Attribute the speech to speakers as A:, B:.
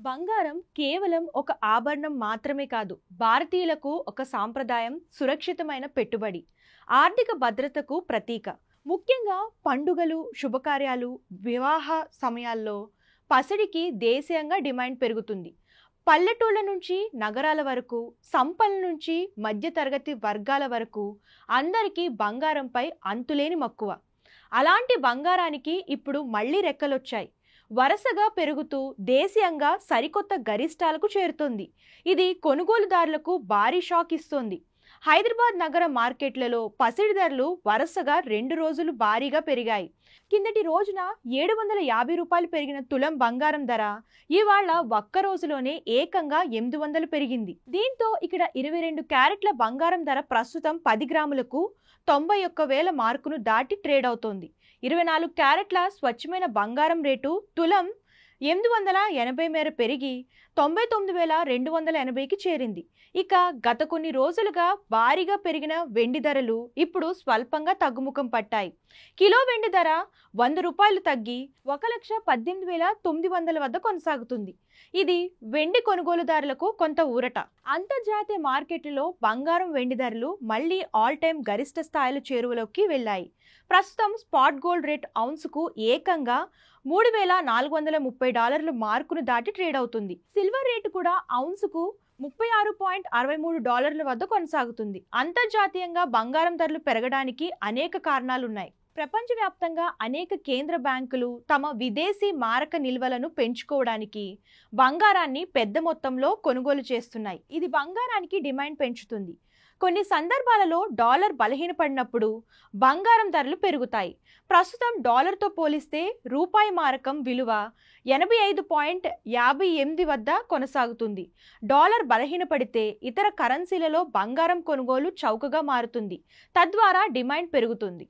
A: బంగారం కేవలం ఒక ఆభరణం మాత్రమే కాదు, భారతీయులకు ఒక సాంప్రదాయం, సురక్షితమైన పెట్టుబడి, ఆర్థిక భద్రతకు ప్రతీక. ముఖ్యంగా పండుగలు, శుభకార్యాలు, వివాహ సమయాల్లో పసిడికి దేశీయంగా డిమాండ్ పెరుగుతుంది. పల్లెటూళ్ళ నుంచి నగరాల వరకు, సంపన్నుల నుంచి మధ్యతరగతి వర్గాల వరకు అందరికీ బంగారంపై అంతులేని మక్కువ. అలాంటి బంగారానికి ఇప్పుడు మళ్ళీ రెక్కలొచ్చాయి. వరుసగా పెరుగుతూ దేశీయంగా సరికొత్త గరిష్టాలకు చేరుతోంది. ఇది కొనుగోలుదారులకు భారీ షాక్ ఇస్తోంది. హైదరాబాద్ నగర మార్కెట్లలో పసిడి ధరలు వరుసగా 2 రోజులు భారీగా పెరిగాయి. కిందటి రోజున 750 రూపాయలు పెరిగిన తులం బంగారం ధర ఇవాళ ఒక్క రోజులోనే ఏకంగా 800 పెరిగింది. దీంతో ఇక్కడ 22 క్యారెట్ల బంగారం ధర ప్రస్తుతం 10 గ్రాములకు 91,000 మార్కును దాటి ట్రేడ్ అవుతోంది. 24 క్యారెట్ల స్వచ్ఛమైన బంగారం రేటు తులం 880 మేర పెరిగి 99,280కి చేరింది. ఇక గత కొన్ని రోజులుగా భారీగా పెరిగిన వెండి ధరలు ఇప్పుడు స్వల్పంగా తగ్గుముఖం పట్టాయి. కిలో వెండి ధర 100 రూపాయలు తగ్గి 1,18,900 వద్ద కొనసాగుతుంది. ఇది వెండి కొనుగోలుదారులకు కొంత ఊరట. అంతర్జాతీయ మార్కెట్లలో బంగారం, వెండి ధరలు మళ్లీ ఆల్ టైమ్ గరిష్ట స్థాయిల చేరువలోకి వెళ్లాయి. ప్రస్తుతం స్పాట్ గోల్డ్ రేట్ ఔన్సుకు ఏకంగా $3,430 మార్కును దాటి ట్రేడ్ అవుతుంది. సిల్వర్ రేటు కూడా ఔన్సుకు $36.63 వద్ద కొనసాగుతుంది. అంతర్జాతీయంగా బంగారం ధరలు పెరగడానికి అనేక కారణాలున్నాయి. ప్రపంచవ్యాప్తంగా అనేక కేంద్ర బ్యాంకులు తమ విదేశీ మారక నిల్వలను పెంచుకోవడానికి బంగారాన్ని పెద్ద మొత్తంలో కొనుగోలు చేస్తున్నాయి. ఇది బంగారానికి డిమాండ్ పెంచుతుంది. కొన్ని సందర్భాలలో డాలర్ బలహీనపడినప్పుడు బంగారం ధరలు పెరుగుతాయి. ప్రస్తుతం డాలర్తో పోలిస్తే రూపాయి మారకం విలువ 85.58 వద్ద కొనసాగుతుంది. డాలర్ బలహీనపడితే ఇతర కరెన్సీలలో బంగారం కొనుగోలు చౌకగా మారుతుంది. తద్వారా డిమాండ్ పెరుగుతుంది.